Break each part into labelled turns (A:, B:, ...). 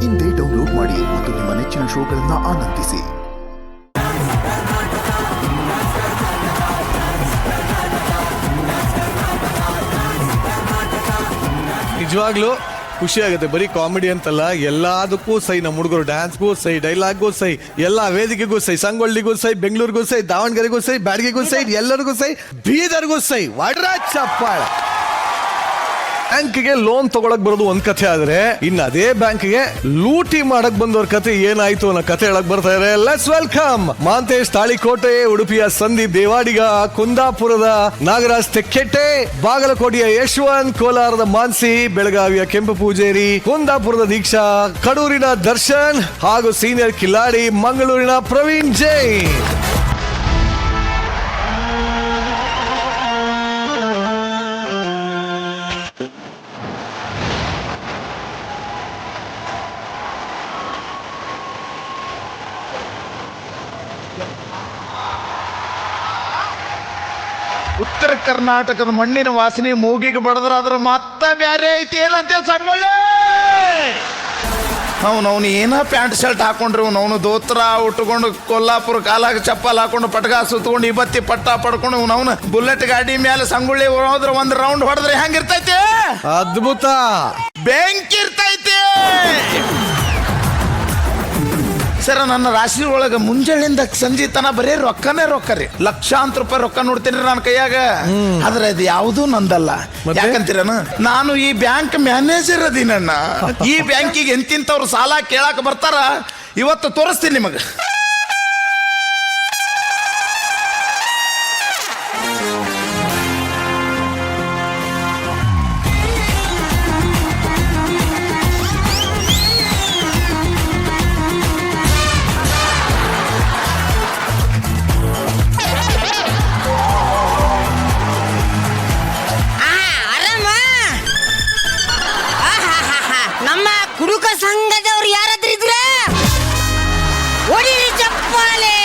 A: ಇಂದೇ ಡೌನ್ಲೋಡ್ ಮಾಡಿ ಮತ್ತು ನಿಮ್ಮ ನೆಚ್ಚಿನ ಶೋಗಳನ್ನು ಆನಂದಿಸಿ.
B: ನಿಜವಾಗ್ಲೂ ಖುಷಿ ಆಗುತ್ತೆ. ಬರೀ ಕಾಮಿಡಿ ಅಂತಲ್ಲ, ಎಲ್ಲದಕ್ಕೂ ಸೈ. ನಮ್ಮ ಹುಡುಗರು ಡ್ಯಾನ್ಸ್ಗೂ ಸೈ, ಡೈಲಾಗ್ಗೂ ಸೈ, ಎಲ್ಲ ವೇದಿಕೆಗೂ ಸೈ, ಸಂಗೊಳ್ಳಿಗೂ ಸೈ, ಬೆಂಗಳೂರಿಗೂ ಸೈ, ದಾವಣಗೆರೆಗೂ ಸೈ, ಬ್ಯಾಡಗಿಗೂ ಸೈ, ಎಲ್ಲರಿಗೂ ಸೈ, ಬೀದರ್ಗೂ ಸೈ. ವಡ್ರ ಚಪ್ಪಾಳ. ಬ್ಯಾಂಕ್ಗೆ ಲೋನ್ ತಗೊಳಕ್ ಬರೋದು ಒಂದ್ ಕಥೆ ಆದ್ರೆ, ಇನ್ನು ಅದೇ ಬ್ಯಾಂಕ್ಗೆ ಲೂಟಿ ಮಾಡಕ್ ಬಂದವ್ರ ಕಥೆ ಏನಾಯ್ತು ಅನ್ನೋ ಕಥೆ ಹೇಳಕ್ ಬರ್ತಾ ಇದೆ. ಲೆಟ್ಸ್ ವೆಲ್ಕಮ್ ಮಾಂತೇಶ್ ತಾಳಿಕೋಟೆ, ಉಡುಪಿಯ ಸಂದೀಪ್ ದೇವಾಡಿಗ, ಕುಂದಾಪುರದ ನಾಗರಾಜ್ ತೆಕ್ಕೆಟ್ಟೆ, ಬಾಗಲಕೋಟೆಯ ಯಶವಂತ್, ಕೋಲಾರದ ಮಾನ್ಸಿ, ಬೆಳಗಾವಿಯ ಕೆಂಪು ಪೂಜೇರಿ, ಕುಂದಾಪುರದ ದೀಕ್ಷಾ, ಕಡೂರಿನ ದರ್ಶನ್ ಹಾಗೂ ಸೀನಿಯರ್ ಕಿಲಾಡಿ ಮಂಗಳೂರಿನ ಪ್ರವೀಣ್ ಜೈನ್.
C: ಉತ್ತರ ಕರ್ನಾಟಕದ ಮಣ್ಣಿನ ವಾಸನೆ ಮೂಗಿಗೆ ಬಡದ್ರ ಅದ್ರ ಮತ್ತ ಬ್ಯಾರೆ ಐತಿ. ಏನಂತ ಸಂಗೊಳ್ಳಿ ಅವನು ಏನ ಪ್ಯಾಂಟ್ ಶರ್ಟ್ ಹಾಕೊಂಡ್ರಿ, ಅವನು ದೋತ್ರ ಉಟ್ಕೊಂಡು ಕೊಲ್ಲಾಪುರ ಕಾಲಾಗ ಚಪ್ಪಲ್ ಹಾಕೊಂಡು ಪಟಕ ಸುತ್ಕೊಂಡು ಇವತ್ತಿ ಪಟ್ಟ ಪಡ್ಕೊಂಡು ಅವನು ಬುಲೆಟ್ ಗಾಡಿ ಮೇಲೆ ಸಂಗೊಳ್ಳಿ ಹೋದ್ರೆ ಒಂದ್ ರೌಂಡ್ ಹೊಡೆದ್ರೆ ಹೆಂಗಿರ್ತೈತಿ?
B: ಅದ್ಭುತ.
C: ಬೆಂಕಿ ಇರ್ತೈತಿ. ಸರ, ನನ್ನ ರಾಶಿ ಒಳಗ ಮುಂಜಾನೆಯಿಂದ ಸಂಜೆ ತನ ಬರೀ ರೊಕ್ಕನೇ ರೊಕ್ಕ ರೀ. ಲಕ್ಷಾಂತರ ರೂಪಾಯಿ ರೊಕ್ಕ ನೋಡ್ತೀನಿ ನನ್ನ ಕೈಯಾಗ. ಆದ್ರೆ ಇದು ಯಾವುದೂ ನಂದಲ್ಲ. ಯಾಕಂತೀರನ, ನಾನು ಈ ಬ್ಯಾಂಕ್ ಮ್ಯಾನೇಜರ್ ಅದೀನಣ್ಣ. ಈ ಬ್ಯಾಂಕಿಗೆ ಎಂತಿಂತವ್ರು ಸಾಲ ಕೇಳಾಕ ಬರ್ತಾರ, ಇವತ್ತು ತೋರಿಸ್ತೀನಿ ನಿಮಗೆ.
D: ನಮ್ಮ ಕುಡುಕ ಸಂಘದವ್ರು ಯಾರಾದ್ರೂ ಇದ್ರ ಹೊಡೀರಿ ಚಪ್ಪಾಳೆ.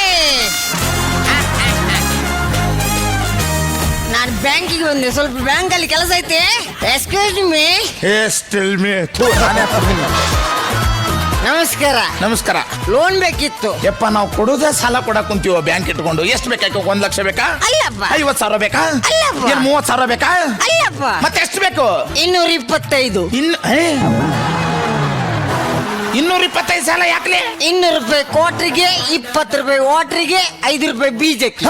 D: ನಾನು ಬ್ಯಾಂಕಿಗೆ ಬಂದೆ, ಸ್ವಲ್ಪ ಬ್ಯಾಂಕಲ್ಲಿ ಕೆಲಸ ಐತೆ. Excuse me. ನಮಸ್ಕಾರ.
C: ನಮಸ್ಕಾರ.
D: ಲೋನ್ ಬೇಕಿತ್ತು.
C: ಯಪ್ಪ, ನಾವು ಕೊಡುದೇ ಸಾಲ ಕೊಡಕ್ ಕುಂತೀವ ಬ್ಯಾಂಕ್ ಇಟ್ಕೊಂಡು. ಎಷ್ಟು ಬೇಕಾಯ್ತು? 1 ಲಕ್ಷ ಬೇಕಾ?
D: ಅಲ್ಲಪ್ಪ.
C: 50,000 ಬೇಕಾ?
D: ಅಲ್ಲಪ್ಪ.
C: 30,000 ಬೇಕಾ?
D: ಅಲ್ಲಪ್ಪ.
C: ಮತ್ತೆ ಎಷ್ಟು ಬೇಕು?
D: 225.
C: 225 ಸಾಲ ಯಾಕಲೆ?
D: 200 ರೂಪಾಯಿ ಕ್ವಾರ್ಟ್ರಿಗೆ, 20 ರೂಪಾಯಿ ವಾಟ್ರಿಗೆ, 5 ರೂಪಾಯಿ ಬೀಜಕ್ಕೆ.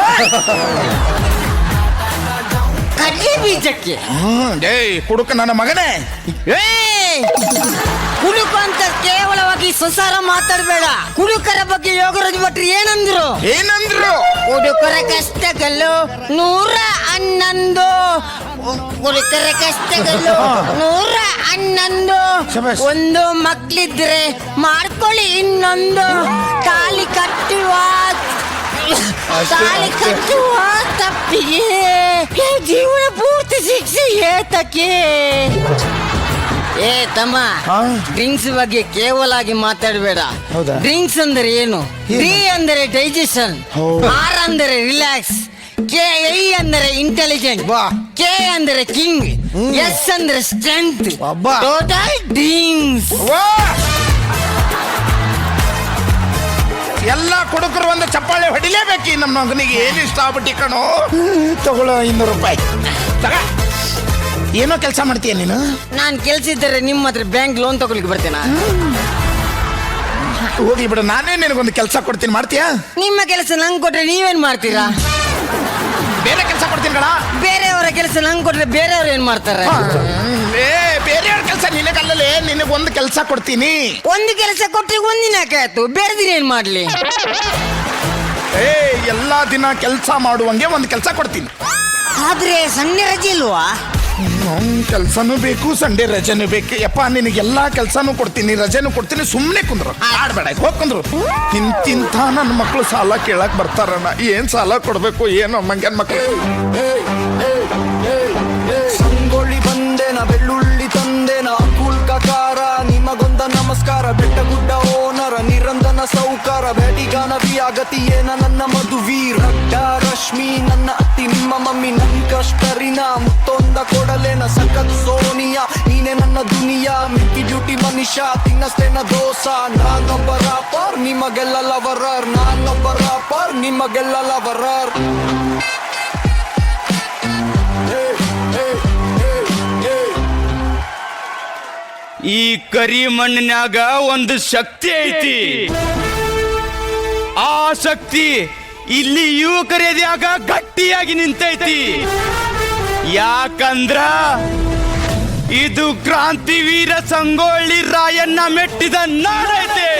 D: ಕಡ್ಲಿ ಬೀಜಕ್ಕೆ.
C: ಕುಡುಕ ನನ್ನ ಮಗನೇ.
D: ಕುಡುಕ ಅಂತ ಕೇವಲವಾಗಿ ಸಂಸಾರ ಮಾತಾಡಬೇಡ. ಕುಡುಕರ ಬಗ್ಗೆ ಯೋಗರಾಜ್ ಭಟ್ರು ಏನಂದ್ರು? ಕುಡುಕರ ಕಷ್ಟಗಳು 111. ಕುಡುಕರ ಕಷ್ಟಗಳು 111. ಒಂದು ಮಕ್ಳಿದ್ರೆ ಮಾಡ್ಕೊಳ್ಳಿ ಇನ್ನೊಂದು. ತಾಳಿ ಕಟ್ಟುವ ತಪ್ಪಿಗೆ ಜೀವನ ಪೂರ್ತಿ ಶಿಕ್ಷೆ ಏತಕ್ಕೆ? ಏ ತಮ್ಮ, ಡ್ರಿಂಕ್ಸ್ ಬಗ್ಗೆ ಕೇವಲ ಆಗಿ ಮಾತಾಡಬೇಡ. ಡ್ರಿಂಕ್ಸ್ ಅಂದ್ರೆ ಏನು? ಡಿ ಅಂದರೆ ಡೈಜೆಷನ್, ಆರ್ ಅಂದರೆ ರಿಲ್ಯಾಕ್ಸ್, KI ಅಂದರೆ ಇಂಟೆಲಿಜೆಂಟ್, K ಅಂದರೆ ಕಿಂಗ್, S ಅಂದರೆ ಸ್ಟ್ರೆಂತ್. Total drinks.
C: ಎಲ್ಲ ಕುಡುಕರು ಒಂದು ಚಪ್ಪಾಳೆ ಹೊಡಿಲೇಬೇಕು. ನಮ್ಮ ಮಗನಿಗೆ ಏನು ಇಷ್ಟ ಆಗ್ಬಿಟ್ಟಿ ಕಣೋ. ತಗೊಳ್ಳೋ 200 ರೂಪಾಯಿ. ಏನೋ ಕೆಲಸ ಮಾಡ್ತೀಯ ನೀನು?
D: ನಾನು ಕೆಲಸ ಇದ್ದರೆ ನಿಮ್ಮ ಹತ್ರ ಬ್ಯಾಂಕ್ ಲೋನ್ ತಗೊಳ್ಳಿಕ್ಕೆ ಬರ್ತೇನಾ?
C: ಹೋಗ್ಲಿ ಬಿಡು, ನಾನೇ ನಿನಗೊಂದು ಕೆಲಸ ಕೊಡ್ತೀನಿ, ಮಾಡ್ತೀಯಾ?
D: ನಿಮ್ಮ ಕೆಲಸ ನಂಗೆ ಕೊಟ್ರೆ ನೀವೇನ್ ಮಾಡ್ತೀರಾ?
C: ಬೇರೆ ಕೆಲಸ ಕೊಡ್ತೀನಿ ಕಣ.
D: ಬೇರೆಯವರ ಕೆಲಸ ನಂಗೆ ಕೊಟ್ರೆ ಬೇರೆಯವ್ರು ಏನ್ ಮಾಡ್ತಾರೆ?
C: ಬೇರೆಯವ್ರ ಕೆಲಸ ನಿನಗಲ್ಲೇ, ನಿನಗೊಂದು ಕೆಲಸ ಕೊಡ್ತೀನಿ.
D: ಒಂದು ಕೆಲಸ ಕೊಟ್ರೆ ಒಂದಿನಕ್ಕಾಯ್ತು, ಬೇರೆ ದಿನ ಏನ್ ಮಾಡ್ಲಿ?
C: ಎಲ್ಲಾ ದಿನ ಕೆಲಸ ಮಾಡುವಂಗೆ ಒಂದು ಕೆಲಸ ಕೊಡ್ತೀನಿ.
D: ಆದ್ರೆ ಸಂಡೆ ರಜೆ ಇಲ್ವಾ?
C: ಕೆಲಸನೂ ಬೇಕು, ಸಂಡೇ ರಜೆನೂ ಬೇಕು. ಯಪ್ಪ, ನಿನಗೆಲ್ಲಾ ಕೆಲಸನೂ ಕೊಡ್ತೀನಿ, ರಜೆನೂ ಕೊಡ್ತೀನಿ. ಸುಮ್ಮನೆ ಕುಂದ್ರು, ಆಡ್ಬೇಡ, ಹೋಗ್ಕಂದ್ರು. ಇಂತಿಂತ ನನ್ನ ಮಕ್ಕಳು ಸಾಲ ಕೇಳಕ್ ಬರ್ತಾರಣ್ಣ. ಏನ್ ಸಾಲ ಕೊಡ್ಬೇಕು ಏನೋ ಮಂಗನ್ ಮಕ್ಕಳು.
E: ಸಂಗೊಳ್ಳಿ ಬಂದೇನ, ಬೆಳ್ಳುಳ್ಳಿ ತಂದೇನ, ಕುಲ್ಕ ಕಾರ ನಿಮಗೊಂದ ನಮಸ್ಕಾರ. ಬೆಟ್ಟ ಗುಡ್ಡ ಓನರ ನಿರಂಜನ ಸೌಕಾರ. ಬೇಟಿಗಾನ ವಿಯಾಗತಿಯೇನ ನನ್ನ ಮಧುವೀರ್. ರಡ್ಡ ರಶ್ಮಿ ನನ್ನ ಅತ್ತಿ, ನಿಮ್ಮ ಮಮ್ಮಿ ನನ್ ಕಷ್ಟರಿನ. ಮುತ್ತೊಂದ ಕೊಡಲೇನ ಸಖತ್ ಸೋನಿಯಾ. ನೀನೆ ನನ್ನ ನನ್ನ ದುನಿಯಾ ಮಿಕ್ಕಿ ಡ್ಯೂಟಿ ಮನುಷ್ಯ ತಿನ್ನಸ್ತೇನ ದೋಸ ನಾನೊಬ್ಬ ರಾಪರ್ ನಿಮಗೆಲ್ಲ ಲವರರ್ ನಾನೊಬ್ಬ ರಾಪರ್ ನಿಮಗೆಲ್ಲ ಲವರರ್
F: ಈ ಕರಿ ಮಣ್ಣಿನ್ಯಾಗ ಒಂದು ಶಕ್ತಿ ಐತಿ. ಆ ಶಕ್ತಿ ಇಲ್ಲಿ ಯುವಕರ ಎದ್ಯಾಗ ಗಟ್ಟಿಯಾಗಿ ನಿಂತೈತಿ. ಯಾಕಂದ್ರ ಇದು ಕ್ರಾಂತಿವೀರ ಸಂಗೊಳ್ಳಿ ರಾಯಣ್ಣ ಮೆಟ್ಟಿದ ನಾಡೈತೆ.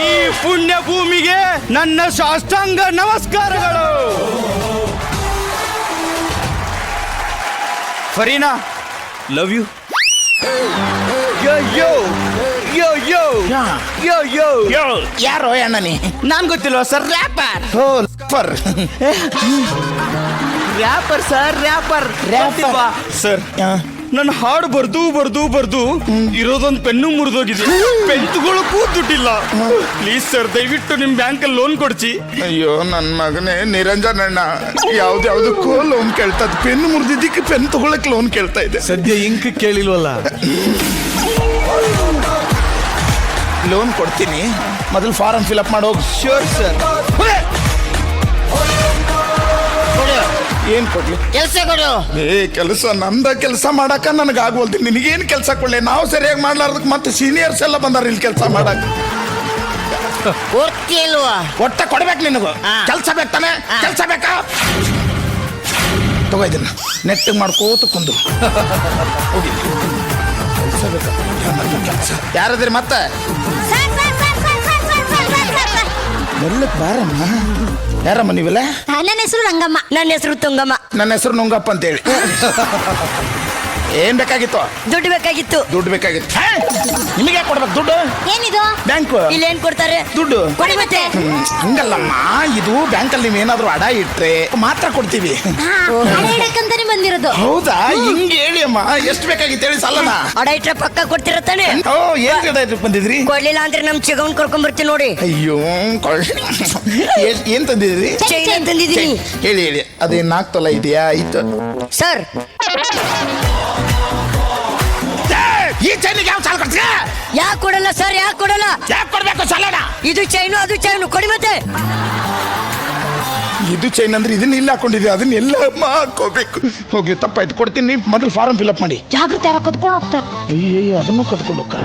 F: ಈ ಪುಣ್ಯ ಭೂಮಿಗೆ ನನ್ನ ಸಾಷ್ಟಾಂಗ ನಮಸ್ಕಾರಗಳು. ಫರೀನಾ, ಲವ್ ಯು.
B: ಯೋ ಯೋ ಯೋ ಯೋ ಯೋ ಯೋ
C: ಯಾರೋ ಅಣ್ಣ ನೀ?
F: ನಾನ್ ಗೊತ್ತಿಲ್ವಾ ಸರ್? ರ್ಯಾಪರ್.
C: ಓ ಫರ್
F: ರ್ಯಾಪರ್ ಸರ್, ರ್ಯಾಪರ್. ಸರ್, ನನ್ನ ಹಾಡು ಬರ್ದು ಇರೋದೊಂದು ಪೆನ್ನು ಮುರಿದೋಗಿದೆ. ಪೆನ್ ತಗೊಳಕ್ಕೂ ದುಡ್ಡಿಲ್ಲ. ಪ್ಲೀಸ್ ಸರ್, ದಯವಿಟ್ಟು ನಿಮ್ ಬ್ಯಾಂಕಲ್ಲಿ ಲೋನ್ ಕೊಡ್ಸಿ.
C: ಅಯ್ಯೋ ನನ್ನ ಮಗನೇ ನಿರಂಜನ್ ಅಣ್ಣ, ಯಾವ್ದ್ಯಾವ್ದಕ್ಕೂ ಲೋನ್ ಕೇಳ್ತದ. ಪೆನ್ ಮುರಿದಿದ್ದಕ್ಕೆ ಪೆನ್ ತಗೊಳಕ್ ಲೋನ್ ಕೇಳ್ತಾ ಇದೆ.
B: ಸದ್ಯ ಇಂಕ್ ಕೇಳಿಲ್ವಲ್ಲ.
C: ಲೋನ್ ಕೊಡ್ತೀನಿ, ಮೊದಲು ಫಾರಂ ಫಿಲ್ಅಪ್ ಮಾಡೋಗಿ.
F: Sure sir.
C: ಏನ್ ಕೊಡ್ಲಿ?
D: ಕೆಲಸ ಕೊಡು.
C: ಕೆಲಸ ನಂದ ಕೆಲಸ ಮಾಡಾಕ ನನಗೆ ಆಗೋಲ್ದು. ನಿನಗೇನು ಕೆಲಸ ಕೊಡ್ಲಿ? ನಾವು ಸರಿಯಾಗಿ ಮಾಡ್ಲಾರ್ದಕ್ಕೆ ಮತ್ತೆ ಸೀನಿಯರ್ಸ್ ಎಲ್ಲ ಬಂದಾರ ಇಲ್ಲಿ ಕೆಲಸ ಮಾಡಕ್.
D: ಕೊಡ್ತಿಲ್ವಾ?
C: ಒಟ್ಟ ಕೊಡ್ಬೇಕು ನಿನಗೂ. ಕೆಲಸ ಬೇಕಾನೆ? ಕೆಲಸ ಬೇಕಾ? ತಗೋ ಇದನ್ನ ನೆಟ್ಟಿಗೆ ಮಾಡ್ಕೋತ ಕುಂದು. ಹೋಗಿ ಕೆಲಸ ಬೇಕಾ? ಯಾರದ್ರಿ ಮತ್ತೆ? ಬರ್ಲಕ್ ಬಾರಮ್ಮ. ಯಾರಮ್ಮ ನೀವೆಲ್ಲ?
G: ನನ್ನ ಹೆಸರು ರಂಗಮ್ಮ.
D: ನನ್ನ ಹೆಸರು ತುಂಗಮ್ಮ.
C: ನನ್ನ ಹೆಸರು ನುಂಗಪ್ಪ ಅಂತೇಳಿ. ಏನ್ ಬೇಕಾಗಿತ್ತು?
D: ದುಡ್ಡು ಬೇಕಾಗಿತ್ತು.
C: ದುಡ್ಡು ಬೇಕಾಗಿತ್ತು. ನಿಮಗೆ ಯಾಕೆ ಕೊಡ್ಬೇಕು ದುಡ್ಡು?
G: ಏನಿದು?
C: ಬ್ಯಾಂಕ್
D: ಇಲ್ಲಿ ಏನ್ ಕೊಡ್ತಾರೆ?
C: ದುಡ್ಡು.
D: ಕೊಡಿ ಮತ್ತೆ.
C: ಹಂಗಲ್ಲಮ್ಮ, ಇದು ಬ್ಯಾಂಕಲ್ಲಿ ನೀವೇನಾದ್ರೂ ಅಡ ಇಟ್ರೆ ಮಾತ್ರ ಕೊಡ್ತೀವಿ.
G: ಹಣ ಇಡಕ್ಕಂತಾನೆ ಬಂದಿರೋದು.
C: ಹೌದಾ? ಹಿಂಗೆ ಹೇಳಿ ಅಮ್ಮ, ಎಷ್ಟು ಬೇಕಾಗಿತ್ತು ಹೇಳಿ ಸಾಲನ?
D: ಅಡ ಇಟ್ರೆ ಪಕ್ಕ ಕೊಡ್ತೀರ ತಾನೆ?
C: ಓ, ಏನ್ ಕಡೆ ಇದಕ್ಕೆ ಬಂದಿದ್ರಿ?
D: ಕೊಡ್ಲಿಲ್ಲ ಅಂದ್ರೆ ನಮ್ ಚಿಗವನ್ ಕರ್ಕೊಂಡ್ ಬರ್ತೀನಿ ನೋಡಿ.
C: ಅಯ್ಯೋ ಏನ್ ತಂದಿದ್ರಿ?
D: ಚೈನ್ ತಂದಿದ್ದೀನಿ.
C: ಹೇಳಿ ಹೇಳಿ, ಅದೇ 4 ತೊಲ ಇದೆಯಾ? ಆಯ್ತು
D: ಸರ್.
C: ಈ ಚೈನಿಗೆ ಯಾವ ಸಾಲ ಕೊಡ್ತೀಯ?
D: ಯಾಕೆ ಕೊಡಲ್ಲ ಸರ್? ಯಾಕೆ ಕೊಡಲ್ಲ?
C: ಯಾಕೆ ಕೊಡ್ಬೇಕು ಸಾಲನ?
D: ಇದು ಚೈನು, ಅದು ಚೈನು. ಕೊಡಿ ಮತ್ತೆ.
C: ಇದು ಚೈನ್ ಅಂದ್ರೆ ಇದನ್ನ ಇಲ್ಲ ಹಾಕೊಂಡಿದ್ದೆ, ಅದನ್ನ ಎಲ್ಲ ಹಾಕೋಬೇಕು. ಹೋಗಿ ತಪ್ಪಾಯ್ತು, ಕೊಡ್ತೀನಿ. ಮೊದಲು ಫಾರಂ ಫಿಲ್ಅಪ್ ಮಾಡಿ.
G: ಜಾಗೃತಿ ಯಾರ ಕತ್ಕೊಂಡು ಹೋಗ್ತಾರೆ.
C: ಅಯ್ಯಯ್ಯ, ಅದನ್ನು ಕತ್ಕೊಂಡು ಹೋಗ್ಕ.